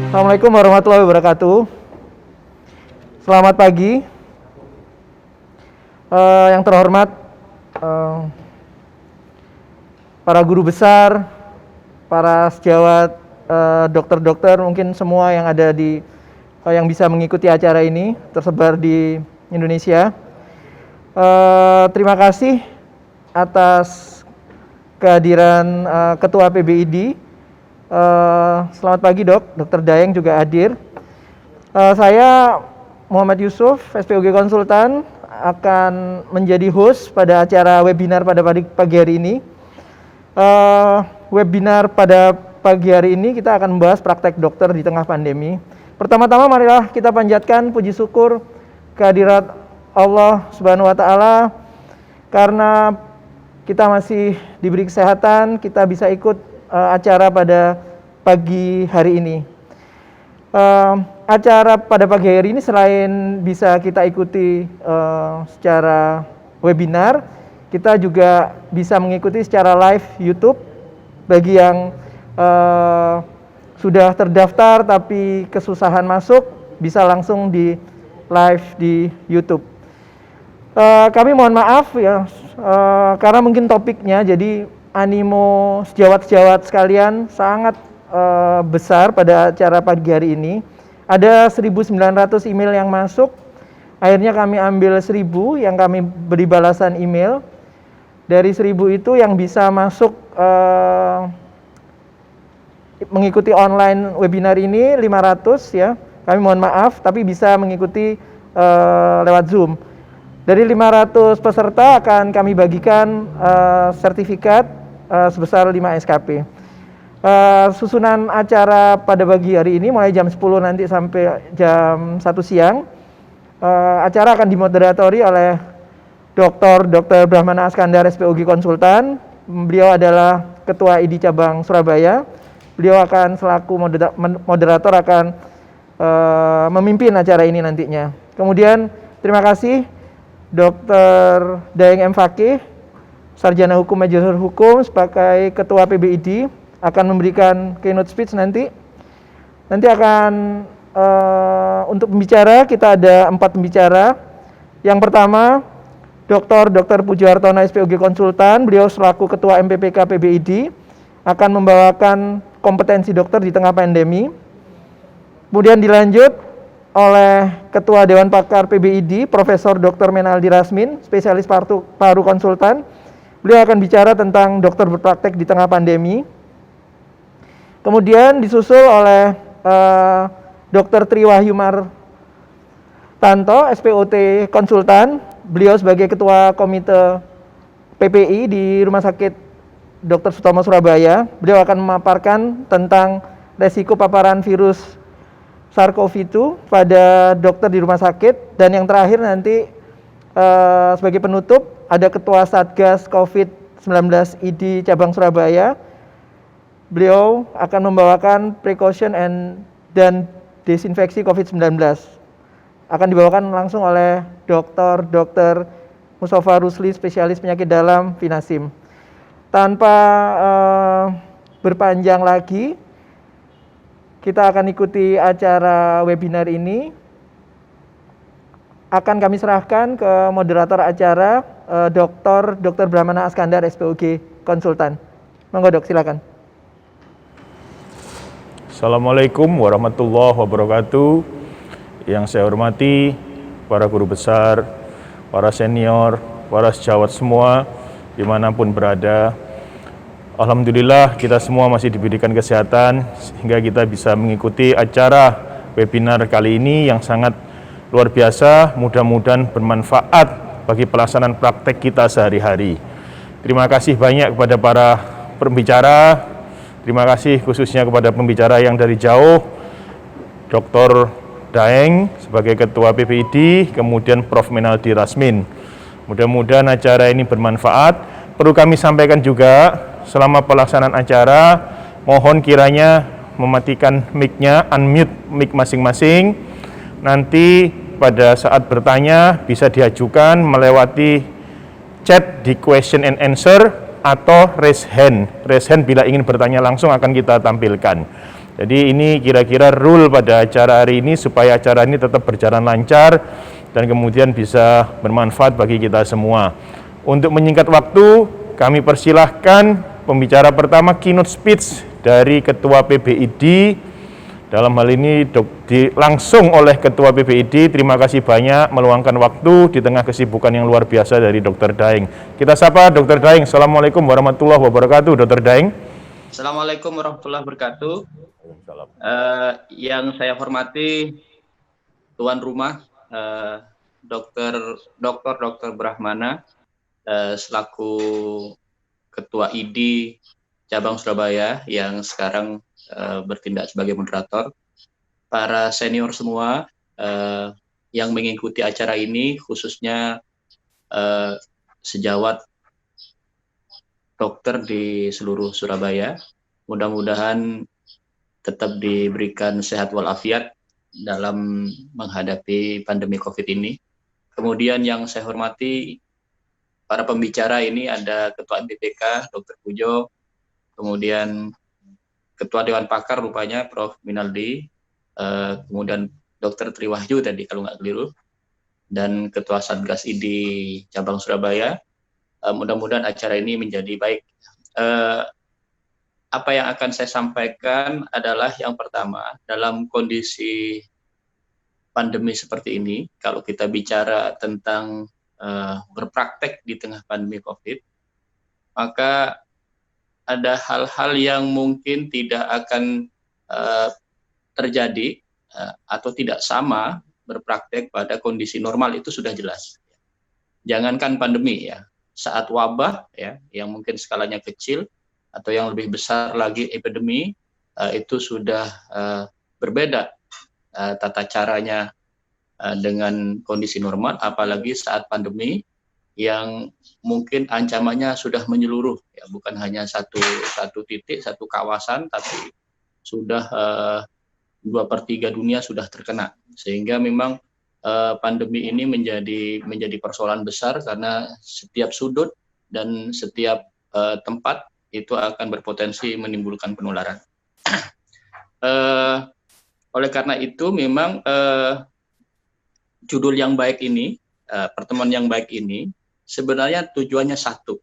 Assalamualaikum warahmatullahi wabarakatuh. Selamat pagi. Yang terhormat para guru besar, para sejawat, dokter-dokter, mungkin semua yang ada di yang bisa mengikuti acara ini tersebar di Indonesia. Terima kasih atas kehadiran Ketua PBID. Selamat pagi Dr. Daeng juga hadir. Saya Muhammad Yusuf, SPOG Konsultan, akan menjadi host pada acara webinar pada pagi hari ini. Webinar pada pagi hari ini kita akan membahas praktek dokter di tengah pandemi. Pertama-tama marilah kita panjatkan puji syukur kehadirat Allah Subhanahu wa taala karena kita masih diberi kesehatan, kita bisa ikut acara pada pagi hari ini. Acara pada pagi hari ini selain bisa kita ikuti secara webinar, kita juga bisa mengikuti secara live YouTube bagi yang sudah terdaftar tapi kesusahan masuk, bisa langsung di live di YouTube. Kami mohon maaf ya, karena mungkin topiknya, jadi animo sejawat-sejawat sekalian sangat besar pada acara pagi hari ini. Ada 1.900 email yang masuk, akhirnya kami ambil 1.000 yang kami beri balasan email. Dari 1.000 itu yang bisa masuk mengikuti online webinar ini 500 ya. Kami mohon maaf, tapi bisa mengikuti lewat Zoom. Dari 500 peserta akan kami bagikan sertifikat sebesar 5 SKP. Susunan acara pada pagi hari ini mulai jam 10 nanti sampai jam 1 siang. Acara akan dimoderatori oleh Dr. Brahmana Askandar, SPOG Konsultan. Beliau adalah Ketua ID Cabang Surabaya. Beliau akan selaku moderator akan memimpin acara ini nantinya. Kemudian terima kasih Dr. Daeng M. Fakih, Sarjana Hukum Majelis Hukum sebagai Ketua PBID akan memberikan keynote speech nanti. Nanti akan untuk pembicara kita ada 4 pembicara. Yang pertama Dr. Pujiwartono, SPOG Konsultan, beliau selaku Ketua MPPK PBID akan membawakan kompetensi dokter di tengah pandemi. Kemudian dilanjut oleh Ketua Dewan Pakar PBID, Profesor Dr. Menaldi Rasmin, spesialis paru konsultan. Beliau akan bicara tentang dokter berpraktek di tengah pandemi. Kemudian disusul oleh Dr. Triwahyumar Tanto, SPOT Konsultan. Beliau sebagai Ketua Komite PPI di Rumah Sakit Dr. Sutomo Surabaya. Beliau akan memaparkan tentang resiko paparan virus SARS-CoV-2 pada dokter di rumah sakit. Dan yang terakhir nanti sebagai penutup ada Ketua Satgas COVID-19 ID Cabang Surabaya. Beliau akan membawakan precaution dan desinfeksi COVID-19. Akan dibawakan langsung oleh Dr. Mustafa Rusli, spesialis penyakit dalam Vinasim. Tanpa berpanjang lagi, kita akan ikuti acara webinar ini. Akan kami serahkan ke moderator acara, Dr. Brahmana Askandar, SPOG Konsultan. Monggo Dok, silakan. Assalamualaikum warahmatullahi wabarakatuh. Yang saya hormati para guru besar, para senior, para sejawat semua, dimanapun berada. Alhamdulillah kita semua masih diberikan kesehatan sehingga kita bisa mengikuti acara webinar kali ini yang sangat luar biasa. Mudah-mudahan bermanfaat bagi pelaksanaan praktek kita sehari-hari. Terima kasih banyak kepada para pembicara. Terima kasih khususnya kepada pembicara yang dari jauh, Dr. Daeng sebagai Ketua PPID, kemudian Prof. Menaldi Rasmin. Mudah-mudahan acara ini bermanfaat. Perlu kami sampaikan juga, selama pelaksanaan acara, mohon kiranya mematikan mic-nya, unmute mic masing-masing. Nanti pada saat bertanya bisa diajukan melewati chat di question and answer atau raise hand. Raise hand bila ingin bertanya langsung akan kita tampilkan. Jadi ini kira-kira rule pada acara hari ini supaya acara ini tetap berjalan lancar dan kemudian bisa bermanfaat bagi kita semua. Untuk menyingkat waktu, kami persilahkan pembicara pertama keynote speech dari Ketua PBID. Dalam hal ini langsung oleh Ketua PBID. Terima kasih banyak meluangkan waktu di tengah kesibukan yang luar biasa dari Dr. Daeng. Kita sapa Dr. Daeng. Assalamualaikum warahmatullahi wabarakatuh, Dr. Daeng. Assalamualaikum warahmatullahi wabarakatuh. Yang saya hormati tuan rumah Dr. Brahmana selaku Ketua ID Cabang Surabaya yang sekarang bertindak sebagai moderator, para senior semua yang mengikuti acara ini, khususnya sejawat dokter di seluruh Surabaya, mudah-mudahan tetap diberikan sehat walafiat dalam menghadapi pandemi COVID ini. Kemudian yang saya hormati para pembicara ini ada Ketua MPPK Dr. Pujo, kemudian Ketua Dewan Pakar rupanya Prof. Minaldi, kemudian Dr. Triwahyu tadi kalau nggak keliru, dan Ketua Satgas ID Cabang Surabaya. Mudah-mudahan acara ini menjadi baik. Apa yang akan saya sampaikan adalah yang pertama, dalam kondisi pandemi seperti ini, kalau kita bicara tentang berpraktek di tengah pandemi COVID, maka ada hal-hal yang mungkin tidak akan terjadi atau tidak sama berpraktek pada kondisi normal, itu sudah jelas. Jangankan pandemi ya, saat wabah ya, yang mungkin skalanya kecil atau yang lebih besar lagi epidemi, itu sudah berbeda tata caranya dengan kondisi normal, apalagi saat pandemi yang mungkin ancamannya sudah menyeluruh ya, bukan hanya satu titik, satu kawasan, tapi sudah 2/3 dunia sudah terkena, sehingga memang pandemi ini menjadi persoalan besar karena setiap sudut dan setiap tempat itu akan berpotensi menimbulkan penularan. Oleh karena itu memang judul yang baik ini, pertemuan yang baik ini sebenarnya tujuannya satu,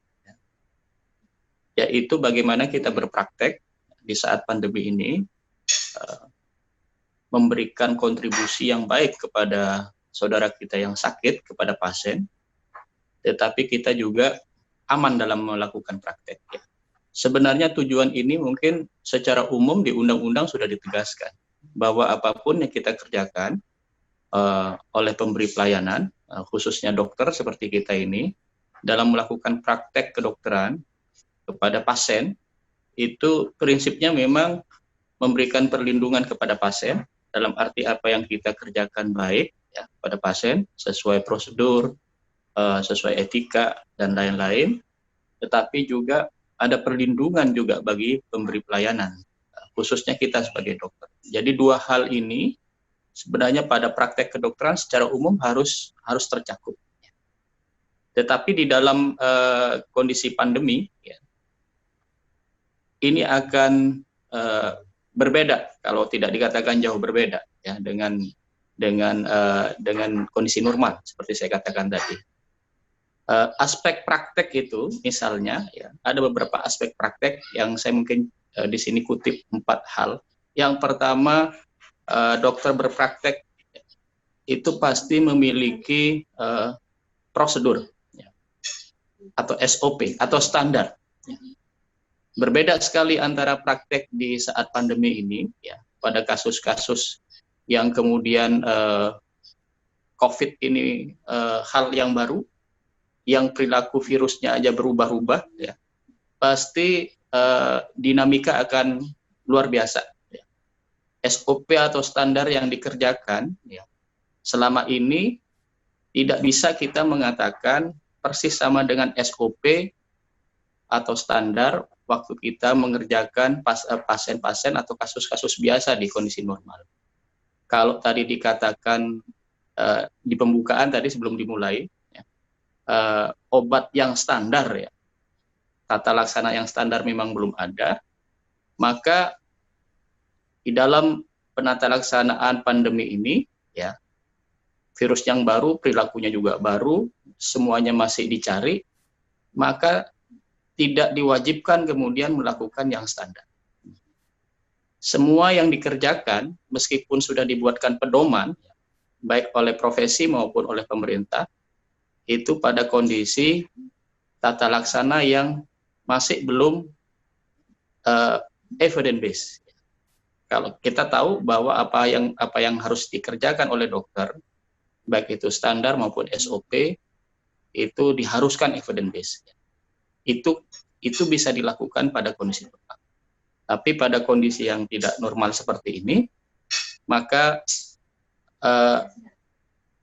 yaitu bagaimana kita berpraktek di saat pandemi ini memberikan kontribusi yang baik kepada saudara kita yang sakit, kepada pasien, tetapi kita juga aman dalam melakukan praktek. Ya. Sebenarnya tujuan ini mungkin secara umum di undang-undang sudah ditegaskan, bahwa apapun yang kita kerjakan oleh pemberi pelayanan, khususnya dokter seperti kita ini, dalam melakukan praktek kedokteran kepada pasien, itu prinsipnya memang memberikan perlindungan kepada pasien, dalam arti apa yang kita kerjakan baik ya, pada pasien sesuai prosedur, sesuai etika dan lain-lain, tetapi juga ada perlindungan juga bagi pemberi pelayanan, khususnya kita sebagai dokter. Jadi dua hal ini sebenarnya pada praktek kedokteran secara umum harus tercakup. Tetapi di dalam kondisi pandemi ya, ini akan berbeda, kalau tidak dikatakan jauh berbeda ya dengan kondisi normal seperti saya katakan tadi. Aspek praktek itu misalnya ya, ada beberapa aspek praktek yang saya mungkin di sini kutip 4 hal. Yang pertama, dokter berpraktek itu pasti memiliki prosedur ya, atau SOP atau standar. Ya. Berbeda sekali antara praktek di saat pandemi ini, ya, pada kasus-kasus yang kemudian COVID ini hal yang baru, yang perilaku virusnya aja berubah-ubah, ya, pasti dinamika akan luar biasa. Ya. SOP atau standar yang dikerjakan, ya, selama ini tidak bisa kita mengatakan persis sama dengan SOP atau standar waktu kita mengerjakan pasien-pasien atau kasus-kasus biasa di kondisi normal. Kalau tadi dikatakan di pembukaan tadi sebelum dimulai, ya, obat yang standar ya, tata laksana yang standar memang belum ada, maka di dalam penata laksanaan pandemi ini, ya, virus yang baru, perilakunya juga baru, semuanya masih dicari, maka tidak diwajibkan kemudian melakukan yang standar. Semua yang dikerjakan, meskipun sudah dibuatkan pedoman, baik oleh profesi maupun oleh pemerintah, itu pada kondisi tata laksana yang masih belum evidence based. Kalau kita tahu bahwa apa yang harus dikerjakan oleh dokter, baik itu standar maupun SOP, itu diharuskan evidence based. Itu bisa dilakukan pada kondisi normal. Tapi pada kondisi yang tidak normal seperti ini, maka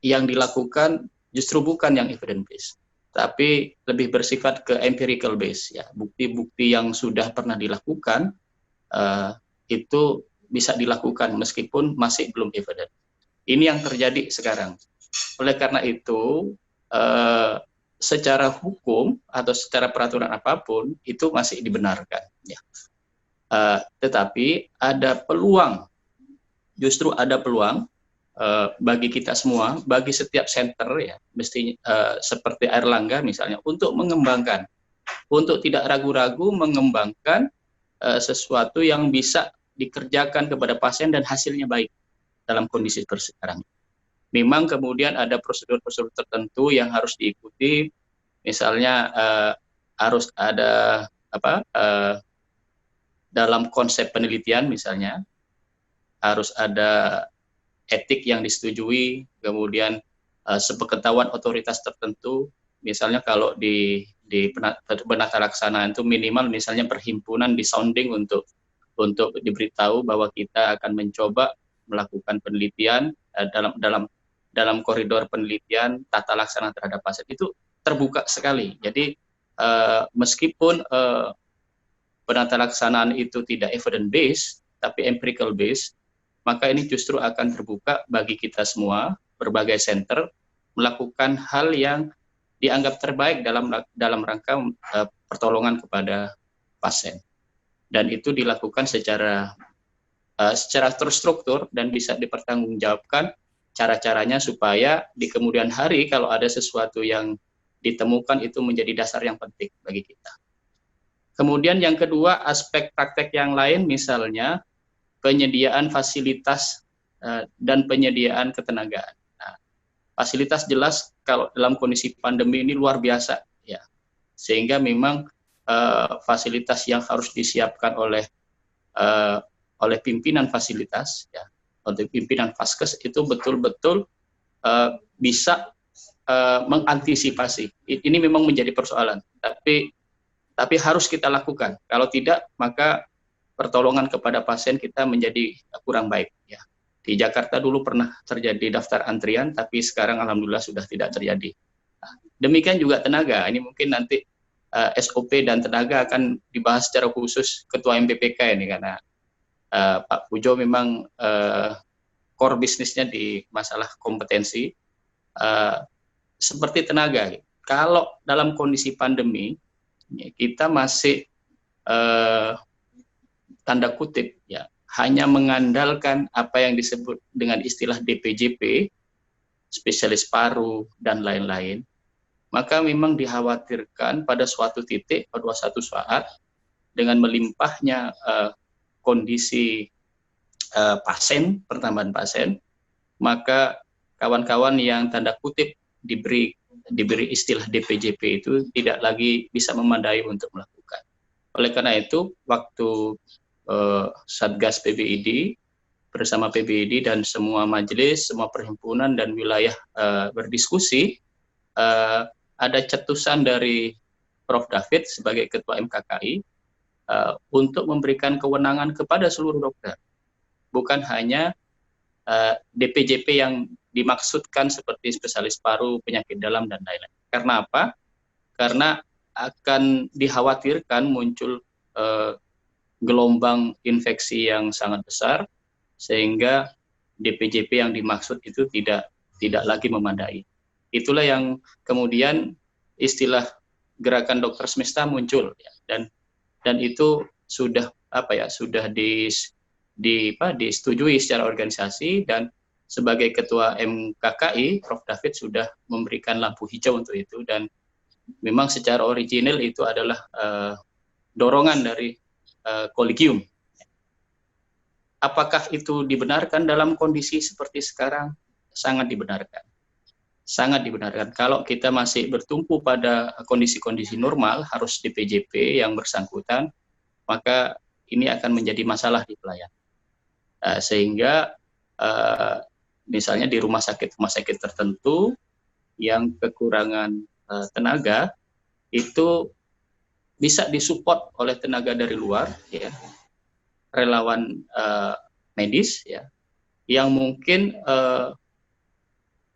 yang dilakukan justru bukan yang evidence based, tapi lebih bersifat ke empirical based, ya, bukti-bukti yang sudah pernah dilakukan itu bisa dilakukan meskipun masih belum evidence. Ini yang terjadi sekarang. Oleh karena itu secara hukum atau secara peraturan apapun itu masih dibenarkan, ya. Tetapi ada peluang, justru ada peluang bagi kita semua, bagi setiap center, ya, mestinya seperti Airlangga misalnya, untuk mengembangkan, untuk tidak ragu-ragu mengembangkan sesuatu yang bisa dikerjakan kepada pasien dan hasilnya baik dalam kondisi sekarang. Memang kemudian ada prosedur-prosedur tertentu yang harus diikuti, misalnya harus ada dalam konsep penelitian misalnya harus ada etik yang disetujui, kemudian sepengetahuan otoritas tertentu, misalnya kalau di penata laksanaan itu minimal misalnya perhimpunan disounding untuk diberitahu bahwa kita akan mencoba melakukan penelitian dalam koridor penelitian tata laksana terhadap pasien itu terbuka sekali. Jadi meskipun penata laksanaan itu tidak evidence based tapi empirical based, maka ini justru akan terbuka bagi kita semua, berbagai center, melakukan hal yang dianggap terbaik dalam rangka pertolongan kepada pasien. Dan itu dilakukan secara terstruktur dan bisa dipertanggungjawabkan cara-caranya supaya di kemudian hari kalau ada sesuatu yang ditemukan itu menjadi dasar yang penting bagi kita. Kemudian yang kedua, aspek praktek yang lain misalnya penyediaan fasilitas dan penyediaan ketenagaan. Nah, fasilitas jelas kalau dalam kondisi pandemi ini luar biasa, ya, sehingga memang fasilitas yang harus disiapkan oleh pimpinan fasilitas, ya, oleh pimpinan Faskes itu betul-betul bisa mengantisipasi. Ini memang menjadi persoalan, tapi harus kita lakukan. Kalau tidak, maka pertolongan kepada pasien kita menjadi kurang baik, ya. Di Jakarta dulu pernah terjadi daftar antrian, tapi sekarang alhamdulillah sudah tidak terjadi. Nah, demikian juga tenaga. Ini mungkin nanti SOP dan tenaga akan dibahas secara khusus Ketua MPPK ini, karena Pak Pujo memang core bisnisnya di masalah kompetensi. Seperti tenaga, kalau dalam kondisi pandemi kita masih tanda kutip, ya, hanya mengandalkan apa yang disebut dengan istilah DPJP, spesialis paru dan lain-lain, maka memang dikhawatirkan pada suatu titik, pada suatu saat dengan melimpahnya kondisi pasien, pertambahan pasien, maka kawan-kawan yang tanda kutip diberi istilah DPJP itu tidak lagi bisa memadai untuk melakukan. Oleh karena itu, waktu Satgas PBID bersama PBID dan semua majelis, semua perhimpunan dan wilayah berdiskusi, ada cetusan dari Prof. David sebagai Ketua MKKI untuk memberikan kewenangan kepada seluruh dokter, bukan hanya DPJP yang dimaksudkan seperti spesialis paru, penyakit dalam dan lain-lain. Karena apa? Karena akan dikhawatirkan muncul gelombang infeksi yang sangat besar, sehingga DPJP yang dimaksud itu tidak lagi memadai. Itulah yang kemudian istilah gerakan dokter semesta muncul, ya, dan itu sudah sudah disetujui secara organisasi, dan sebagai ketua MKKI Prof David sudah memberikan lampu hijau untuk itu, dan memang secara original itu adalah dorongan dari kolegium. Apakah itu dibenarkan dalam kondisi seperti sekarang? Sangat dibenarkan. Sangat dibenarkan. Kalau kita masih bertumpu pada kondisi-kondisi normal, harus di PJP yang bersangkutan, maka ini akan menjadi masalah di pelayanan. Sehingga misalnya di rumah sakit tertentu yang kekurangan tenaga, itu bisa disupport oleh tenaga dari luar, ya, relawan medis, ya, yang mungkin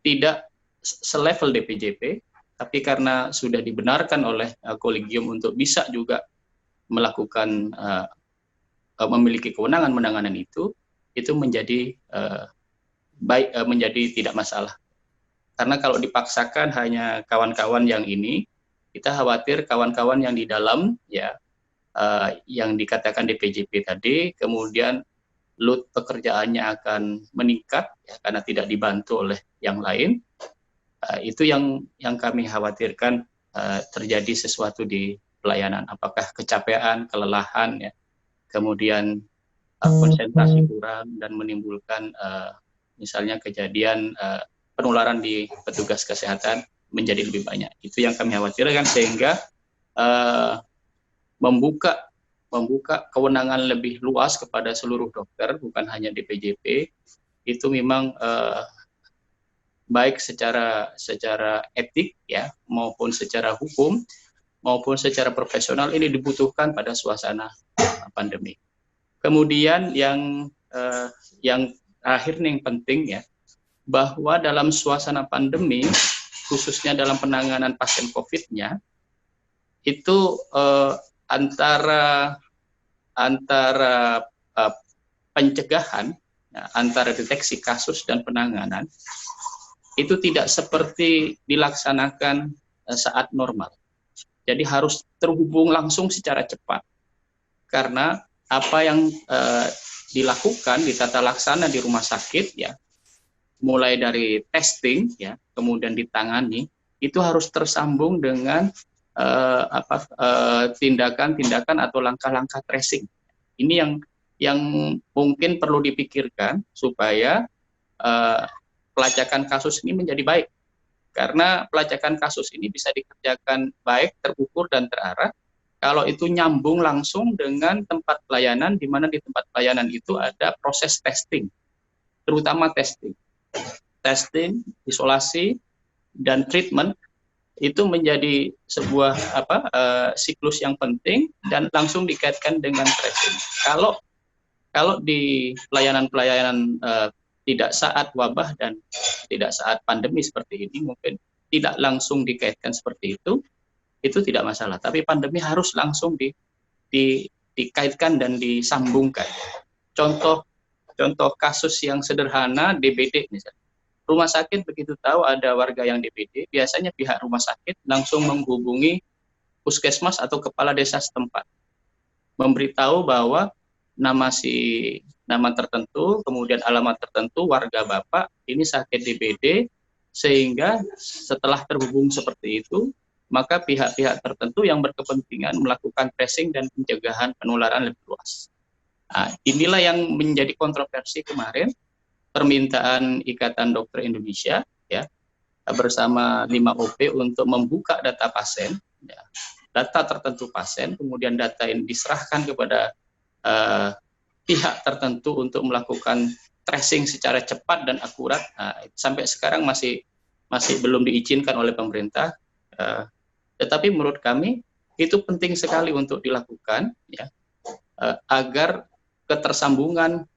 tidak selevel DPJP, tapi karena sudah dibenarkan oleh kolegium untuk bisa juga melakukan memiliki kewenangan penanganan itu menjadi baik, menjadi tidak masalah. Karena kalau dipaksakan hanya kawan-kawan yang ini, kita khawatir kawan-kawan yang di dalam, ya, yang dikatakan DPJP tadi, kemudian load pekerjaannya akan meningkat, ya, karena tidak dibantu oleh yang lain. Itu yang kami khawatirkan terjadi sesuatu di pelayanan. Apakah kecapean, kelelahan, ya, kemudian konsentrasi kurang, dan menimbulkan misalnya kejadian penularan di petugas kesehatan menjadi lebih banyak. Itu yang kami khawatirkan, sehingga membuka kewenangan lebih luas kepada seluruh dokter, bukan hanya DPJP, itu memang baik secara etik, ya, maupun secara hukum, maupun secara profesional, ini dibutuhkan pada suasana pandemi. Kemudian yang terakhir yang penting, ya, bahwa dalam suasana pandemi, khususnya dalam penanganan pasien COVID-nya, itu antara pencegahan, ya, antara deteksi kasus dan penanganan, itu tidak seperti dilaksanakan saat normal. Jadi harus terhubung langsung secara cepat. Karena apa yang dilakukan di tata laksana di rumah sakit, ya, mulai dari testing, ya, kemudian ditangani, itu harus tersambung dengan tindakan-tindakan atau langkah-langkah tracing. Ini yang mungkin perlu dipikirkan supaya pelacakan kasus ini menjadi baik. Karena pelacakan kasus ini bisa dikerjakan baik, terukur, dan terarah kalau itu nyambung langsung dengan tempat pelayanan, di mana di tempat pelayanan itu ada proses testing, terutama testing, isolasi, dan treatment. Itu menjadi sebuah siklus yang penting, dan langsung dikaitkan dengan tracing. Kalau di pelayanan tidak saat wabah dan tidak saat pandemi seperti ini, mungkin tidak langsung dikaitkan seperti itu tidak masalah. Tapi pandemi harus langsung dikaitkan dan disambungkan. Contoh kasus yang sederhana, DBD misalnya. Rumah sakit begitu tahu ada warga yang DBD, biasanya pihak rumah sakit langsung menghubungi puskesmas atau kepala desa setempat, memberitahu bahwa nama tertentu, kemudian alamat tertentu, warga Bapak ini sakit DBD, sehingga setelah terhubung seperti itu, maka pihak-pihak tertentu yang berkepentingan melakukan tracing dan pencegahan penularan lebih luas. Nah, inilah yang menjadi kontroversi kemarin, permintaan Ikatan Dokter Indonesia, ya, bersama 5OP untuk membuka data pasien, ya, data tertentu pasien, kemudian data ini diserahkan kepada pihak tertentu untuk melakukan tracing secara cepat dan akurat. Nah, sampai sekarang masih belum diizinkan oleh pemerintah, tetapi menurut kami itu penting sekali untuk dilakukan, ya, agar ketersambungan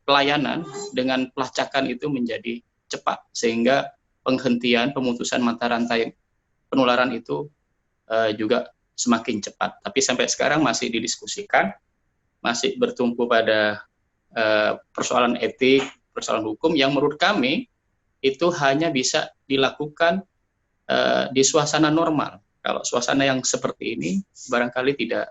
pelayanan dengan pelacakan itu menjadi cepat, sehingga penghentian pemutusan mata rantai penularan itu juga semakin cepat. Tapi sampai sekarang masih didiskusikan, masih bertumpu pada persoalan etik, persoalan hukum yang menurut kami itu hanya bisa dilakukan di suasana normal. Kalau suasana yang seperti ini barangkali tidak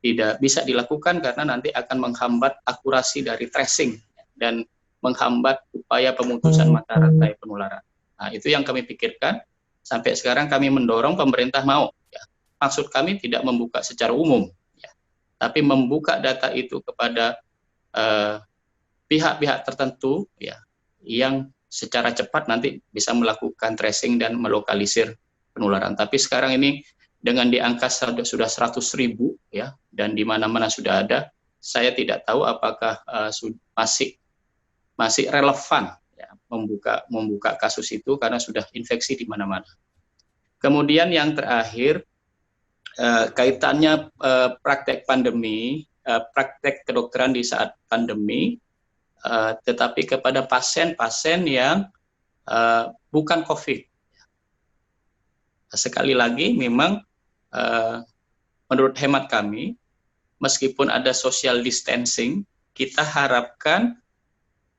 tidak bisa dilakukan karena nanti akan menghambat akurasi dari tracing dan menghambat upaya pemutusan mata rantai penularan. Nah, itu yang kami pikirkan. Sampai sekarang kami mendorong pemerintah mau. Ya. Maksud kami tidak membuka secara umum, ya, tapi membuka data itu kepada pihak-pihak tertentu, ya, yang secara cepat nanti bisa melakukan tracing dan melokalisir penularan. Tapi sekarang ini dengan di angka sudah 100.000, ya, dan di mana-mana sudah ada, saya tidak tahu apakah masih relevan, ya, membuka kasus itu karena sudah infeksi di mana-mana. Kemudian yang terakhir, kaitannya praktek pandemi, praktek kedokteran di saat pandemi, tetapi kepada pasien-pasien yang bukan COVID. Sekali lagi, memang menurut hemat kami, meskipun ada social distancing, kita harapkan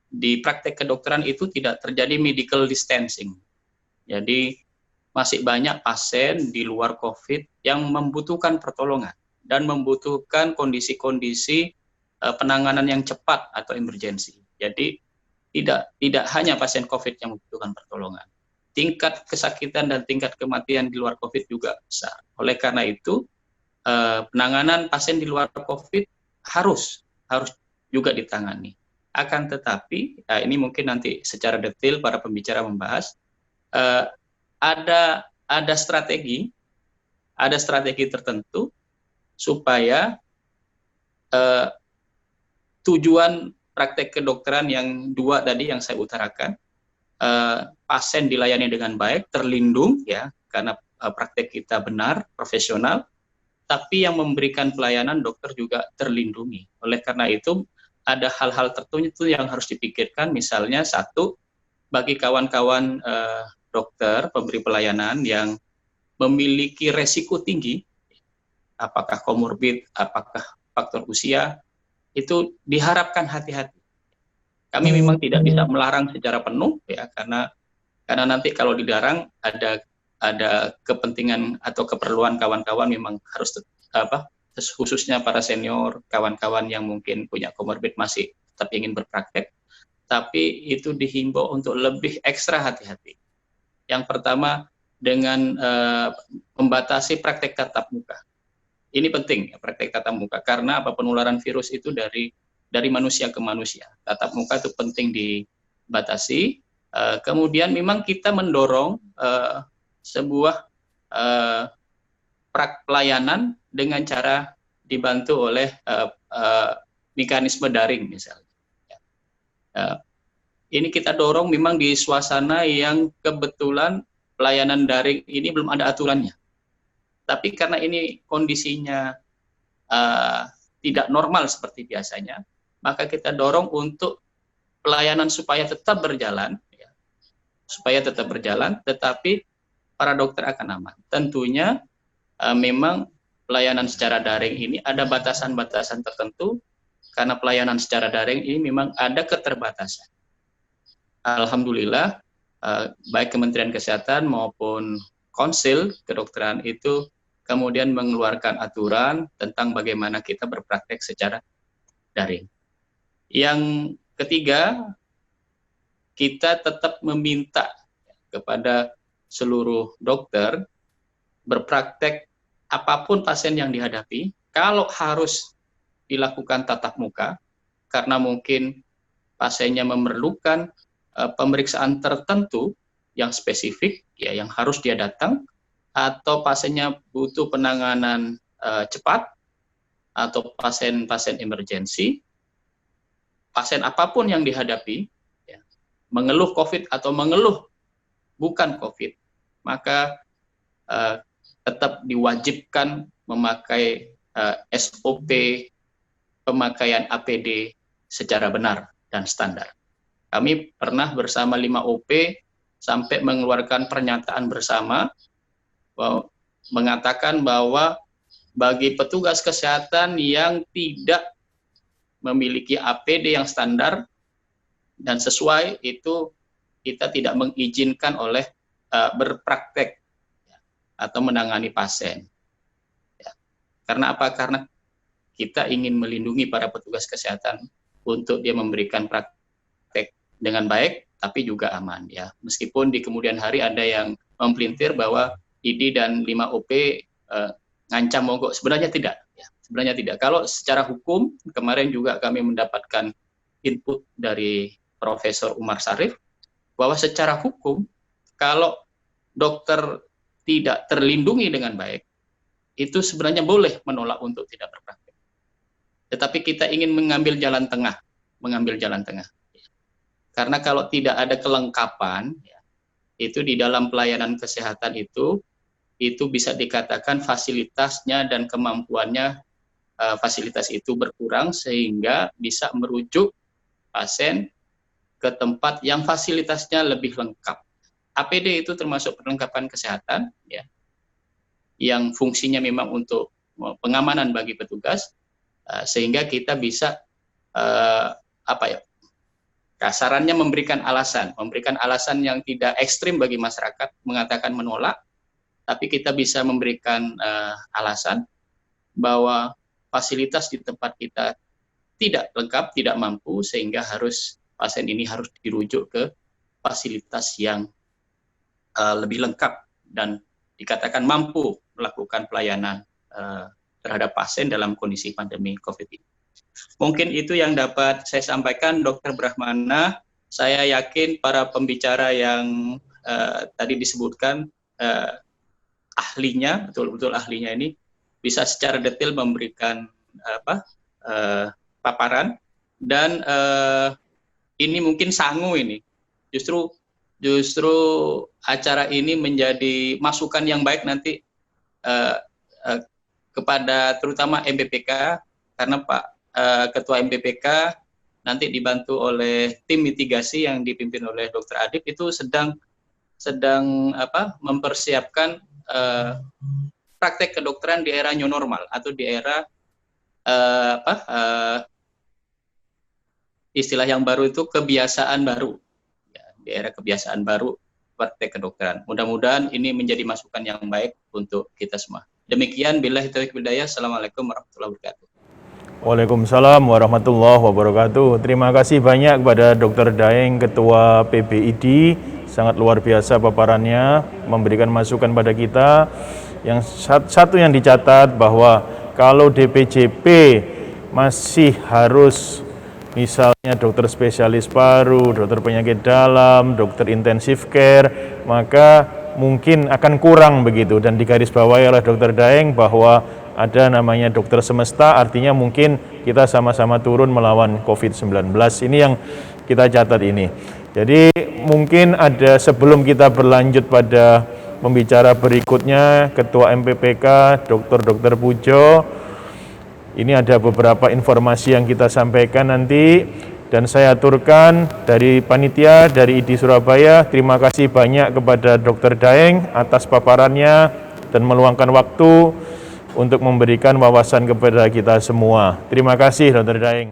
di praktek kedokteran itu tidak terjadi medical distancing. Jadi masih banyak pasien di luar COVID yang membutuhkan pertolongan dan membutuhkan kondisi-kondisi penanganan yang cepat atau emergensi. Jadi tidak hanya pasien COVID yang membutuhkan pertolongan. Tingkat kesakitan dan tingkat kematian di luar COVID juga besar. Oleh karena itu, penanganan pasien di luar COVID harus juga ditangani. Akan tetapi, ini mungkin nanti secara detail para pembicara membahas, ada strategi tertentu supaya tujuan praktek kedokteran yang dua tadi yang saya utarakan, pasien dilayani dengan baik, terlindung, ya, karena praktek kita benar, profesional, tapi yang memberikan pelayanan dokter juga terlindungi. Oleh karena itu, ada hal-hal tertentu yang harus dipikirkan, misalnya satu, bagi kawan-kawan dokter, pemberi pelayanan yang memiliki resiko tinggi, apakah komorbid, apakah faktor usia, itu diharapkan hati-hati. Kami memang tidak bisa melarang secara penuh, ya, karena nanti kalau dilarang ada kepentingan atau keperluan kawan-kawan memang harus khususnya para senior, kawan-kawan yang mungkin punya komorbid masih tetap ingin berpraktek, tapi itu dihimbau untuk lebih ekstra hati-hati. Yang pertama dengan membatasi praktek tatap muka. Ini penting, ya, praktek tatap muka, karena penularan virus itu dari manusia ke manusia. Tatap muka itu penting dibatasi. Kemudian memang kita mendorong sebuah pelayanan dengan cara dibantu oleh mekanisme daring misalnya. Ini kita dorong memang di suasana yang kebetulan pelayanan daring ini belum ada aturannya. Tapi karena ini kondisinya tidak normal seperti biasanya, maka kita dorong untuk pelayanan supaya tetap berjalan, ya, tetapi para dokter akan aman. Tentunya memang pelayanan secara daring ini ada batasan-batasan tertentu, karena pelayanan secara daring ini memang ada keterbatasan. Alhamdulillah, baik Kementerian Kesehatan maupun Konsil Kedokteran itu kemudian mengeluarkan aturan tentang bagaimana kita berpraktek secara daring. Yang ketiga, kita tetap meminta kepada seluruh dokter berpraktek apapun pasien yang dihadapi, kalau harus dilakukan tatap muka, karena mungkin pasiennya memerlukan pemeriksaan tertentu yang spesifik, ya, yang harus dia datang, atau pasiennya butuh penanganan cepat, atau pasien emergensi, pasien apapun yang dihadapi, ya, mengeluh COVID atau mengeluh bukan COVID, maka tetap diwajibkan memakai SOP pemakaian APD secara benar dan standar. Kami pernah bersama 5 OP sampai mengeluarkan pernyataan bersama mengatakan bahwa bagi petugas kesehatan yang tidak memiliki APD yang standar dan sesuai, itu kita tidak mengizinkan oleh berpraktek, ya, atau menangani pasien. Ya. Karena apa? Karena kita ingin melindungi para petugas kesehatan untuk dia memberikan praktek dengan baik, tapi juga aman ya. Meskipun di kemudian hari ada yang mempelintir bahwa ID dan 5OP ngancam mogok, sebenarnya tidak. Ya. Sebenarnya tidak. Kalau secara hukum, kemarin juga kami mendapatkan input dari Profesor Umar Sarif, bahwa secara hukum, kalau dokter tidak terlindungi dengan baik, itu sebenarnya boleh menolak untuk tidak berpraktek. Tetapi kita ingin mengambil jalan tengah. Karena kalau tidak ada kelengkapan, itu di dalam pelayanan kesehatan itu bisa dikatakan fasilitasnya dan kemampuannya fasilitas itu berkurang sehingga bisa merujuk pasien ke tempat yang fasilitasnya lebih lengkap. APD itu termasuk perlengkapan kesehatan ya, yang fungsinya memang untuk pengamanan bagi petugas, sehingga kita bisa kasarannya memberikan alasan yang tidak ekstrim bagi masyarakat mengatakan menolak, tapi kita bisa memberikan alasan bahwa fasilitas di tempat kita tidak lengkap, tidak mampu, sehingga pasien ini harus dirujuk ke fasilitas yang lebih lengkap dan dikatakan mampu melakukan pelayanan terhadap pasien dalam kondisi pandemi COVID ini. Mungkin itu yang dapat saya sampaikan, Dr. Brahmana. Saya yakin para pembicara yang tadi disebutkan ahlinya, betul-betul ahlinya ini bisa secara detail memberikan paparan, dan ini mungkin sangu ini. Justru acara ini menjadi masukan yang baik nanti kepada terutama MPPK, karena Pak Ketua MPPK nanti dibantu oleh tim mitigasi yang dipimpin oleh Dr. Adib itu sedang mempersiapkan praktek kedokteran di era new normal atau di era istilah yang baru itu kebiasaan baru ya, di era kebiasaan baru praktek kedokteran. Mudah-mudahan ini menjadi masukan yang baik untuk kita semua. Demikian, billahi taufiq wal hidayah. Assalamualaikum warahmatullahi wabarakatuh. Waalaikumsalam warahmatullahi wabarakatuh. Terima kasih banyak kepada Dr. Daeng, Ketua PBID. Sangat luar biasa paparannya, memberikan masukan pada kita. Yang satu yang dicatat bahwa kalau DPJP masih harus misalnya dokter spesialis paru, dokter penyakit dalam, dokter intensif care, maka mungkin akan kurang begitu. Dan digarisbawahi oleh Dr. Daeng bahwa ada namanya dokter semesta, artinya mungkin kita sama-sama turun melawan COVID-19. Ini yang kita catat ini. Jadi mungkin ada, sebelum kita berlanjut pada pembicara berikutnya, Ketua MPPK, Dr. Pujo, ini ada beberapa informasi yang kita sampaikan nanti, dan saya aturkan dari panitia, dari ID Surabaya, terima kasih banyak kepada Dr. Daeng atas paparannya dan meluangkan waktu untuk memberikan wawasan kepada kita semua. Terima kasih Dr. Daeng.